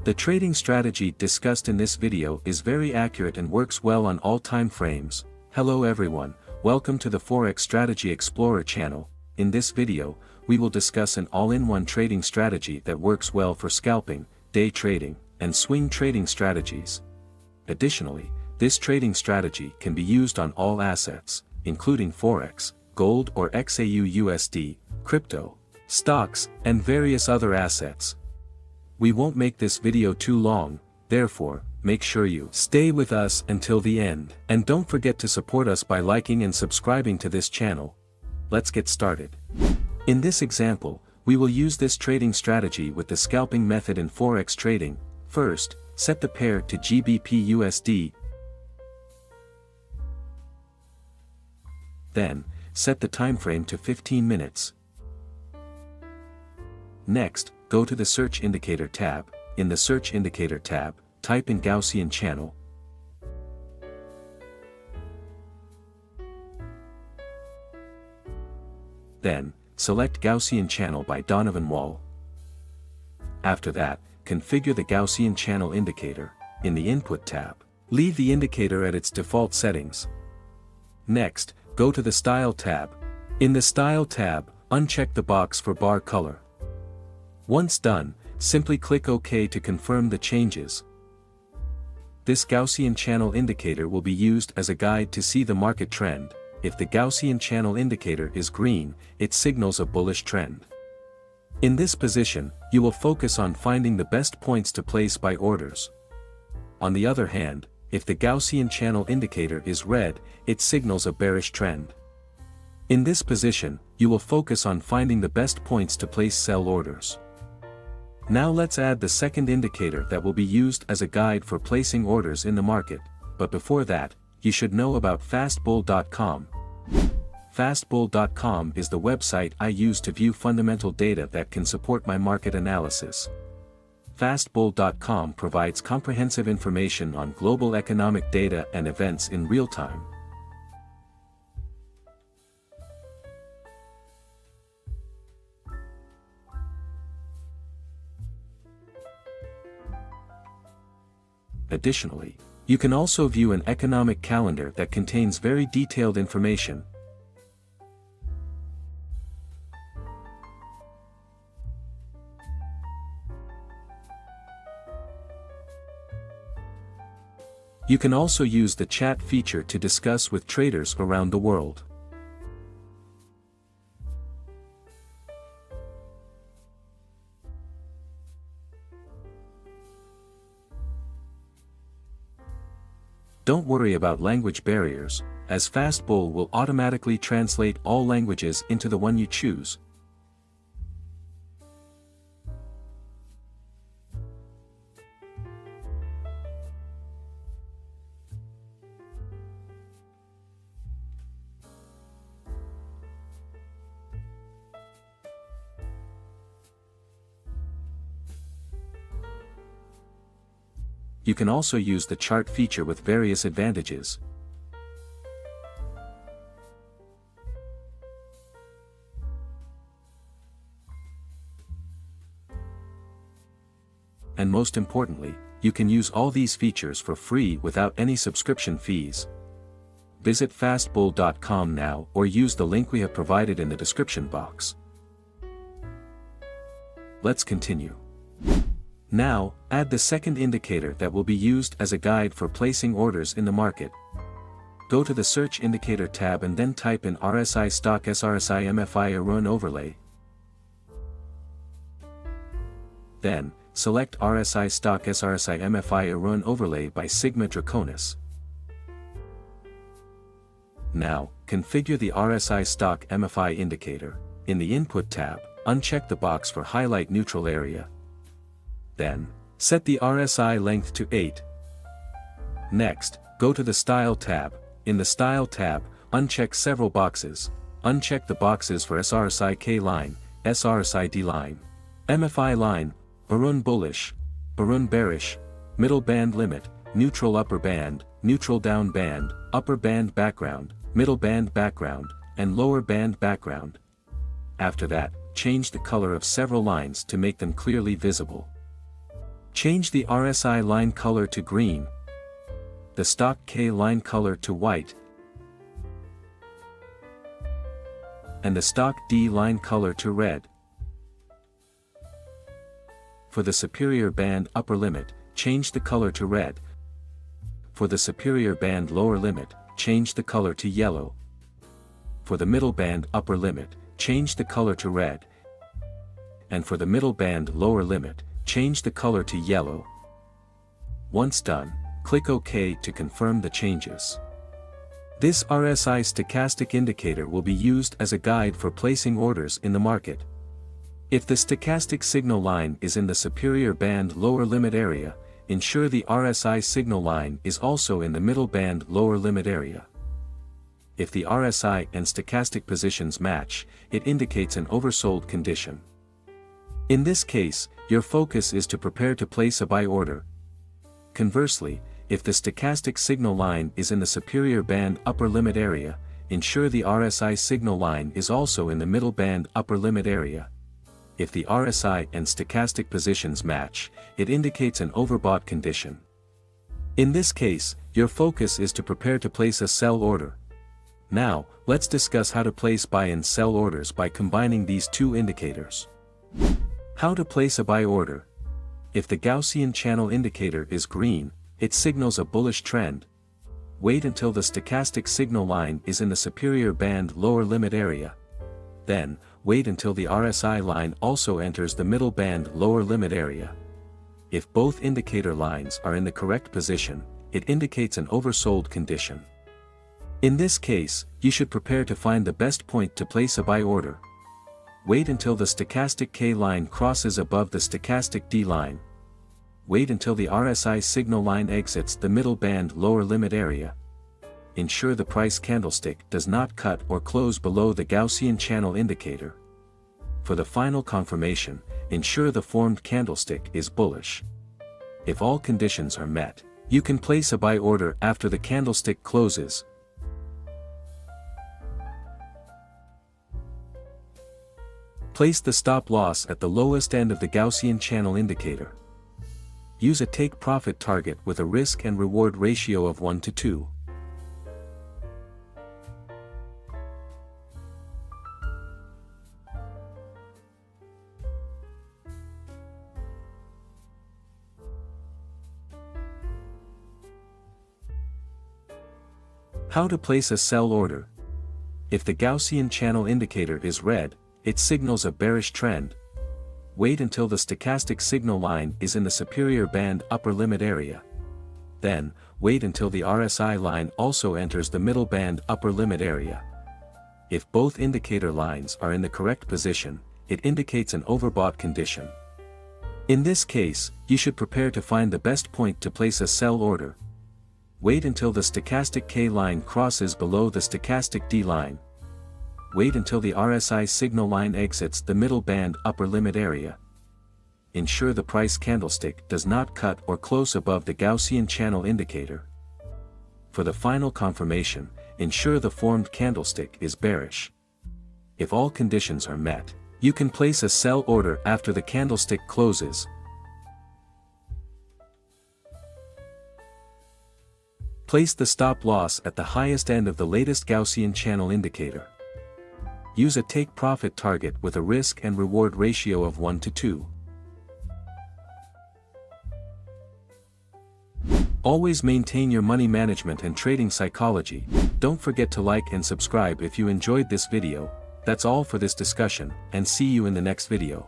The trading strategy discussed in this video is very accurate and works well on all time frames. Hello everyone, welcome to the Forex Strategy Explorer channel. In this video, we will discuss an all-in-one trading strategy that works well for scalping, day trading, and swing trading strategies. Additionally, this trading strategy can be used on all assets, including Forex, gold or xauusd, crypto, stocks, and various other assets. We won't make this video too long, therefore, make sure you stay with us until the end. And don't forget to support us by liking and subscribing to this channel. Let's get started. In this example, we will use this trading strategy with the scalping method in Forex trading. First, set the pair to GBP/USD. Then, set the time frame to 15 minutes. Next, go to the Search Indicator tab. In the Search Indicator tab, type in Gaussian Channel. Then, select Gaussian Channel by Donovanwall. After that, configure the Gaussian Channel indicator. In the Input tab, leave the indicator at its default settings. Next, go to the Style tab. In the Style tab, uncheck the box for bar color. Once done, simply click OK to confirm the changes. This Gaussian channel indicator will be used as a guide to see the market trend. If the Gaussian channel indicator is green, it signals a bullish trend. In this position, you will focus on finding the best points to place buy orders. On the other hand, if the Gaussian channel indicator is red, it signals a bearish trend. In this position, you will focus on finding the best points to place sell orders. Now let's add the second indicator that will be used as a guide for placing orders in the market, but before that, you should know about FastBull.com. FastBull.com is the website I use to view fundamental data that can support my market analysis. FastBull.com provides comprehensive information on global economic data and events in real time. Additionally, you can also view an economic calendar that contains very detailed information. You can also use the chat feature to discuss with traders around the world. Don't worry about language barriers, as FastBull will automatically translate all languages into the one you choose. You can also use the chart feature with various advantages. And most importantly, you can use all these features for free without any subscription fees. Visit FastBull.com now or use the link we have provided in the description box. Let's continue. Now, add the second indicator that will be used as a guide for placing orders in the market. Go to the Search Indicator tab and then type in RSI Stock SRSI MFI Aroon Overlay. Then, select RSI Stock SRSI MFI Aroon Overlay by Sigma Draconis. Now, configure the RSI Stock MFI indicator. In the Input tab, uncheck the box for Highlight Neutral Area. Then, set the RSI length to 8. Next, go to the Style tab. In the Style tab, uncheck several boxes. Uncheck the boxes for SRSI K line, SRSI D line, MFI line, Aroon bullish, Aroon bearish, middle band limit, neutral upper band, neutral down band, upper band background, middle band background, and lower band background. After that, change the color of several lines to make them clearly visible. Change the RSI line color to green, the stock K line color to white, and the stock D line color to red. For the superior band upper limit, change the color to red. For the superior band lower limit, change the color to yellow. For the middle band upper limit, change the color to red. And for the middle band lower limit, change the color to yellow. Once done, click OK to confirm the changes. This RSI stochastic indicator will be used as a guide for placing orders in the market. If the stochastic signal line is in the superior band lower limit area, ensure the RSI signal line is also in the middle band lower limit area. If the RSI and stochastic positions match, it indicates an oversold condition. In this case, your focus is to prepare to place a buy order. Conversely, if the stochastic signal line is in the superior band upper limit area, ensure the RSI signal line is also in the middle band upper limit area. If the RSI and stochastic positions match, it indicates an overbought condition. In this case, your focus is to prepare to place a sell order. Now, let's discuss how to place buy and sell orders by combining these two indicators. How to place a buy order. If the Gaussian channel indicator is green, it signals a bullish trend. Wait until the stochastic signal line is in the superior band lower limit area. Then, wait until the RSI line also enters the middle band lower limit area. If both indicator lines are in the correct position, it indicates an oversold condition. In this case, you should prepare to find the best point to place a buy order. Wait until the stochastic K line crosses above the stochastic D line. Wait until the RSI signal line exits the middle band lower limit area. Ensure the price candlestick does not cut or close below the Gaussian channel indicator. For the final confirmation, ensure the formed candlestick is bullish. If all conditions are met, you can place a buy order after the candlestick closes. Place the stop loss at the lowest end of the Gaussian channel indicator. Use a take profit target with a risk and reward ratio of 1:2. How to place a sell order. If the Gaussian channel indicator is red, it signals a bearish trend. Wait until the stochastic signal line is in the superior band upper limit area. Then, wait until the RSI line also enters the middle band upper limit area. If both indicator lines are in the correct position, it indicates an overbought condition. In this case, you should prepare to find the best point to place a sell order. Wait until the stochastic K line crosses below the stochastic D line. Wait until the RSI signal line exits the middle band upper limit area. Ensure the price candlestick does not cut or close above the Gaussian channel indicator. For the final confirmation, ensure the formed candlestick is bearish. If all conditions are met, you can place a sell order after the candlestick closes. Place the stop loss at the highest end of the latest Gaussian channel indicator. Use a take profit target with a risk and reward ratio of 1:2. Always maintain your money management and trading psychology. Don't forget to like and subscribe if you enjoyed this video. That's all for this discussion, and see you in the next video.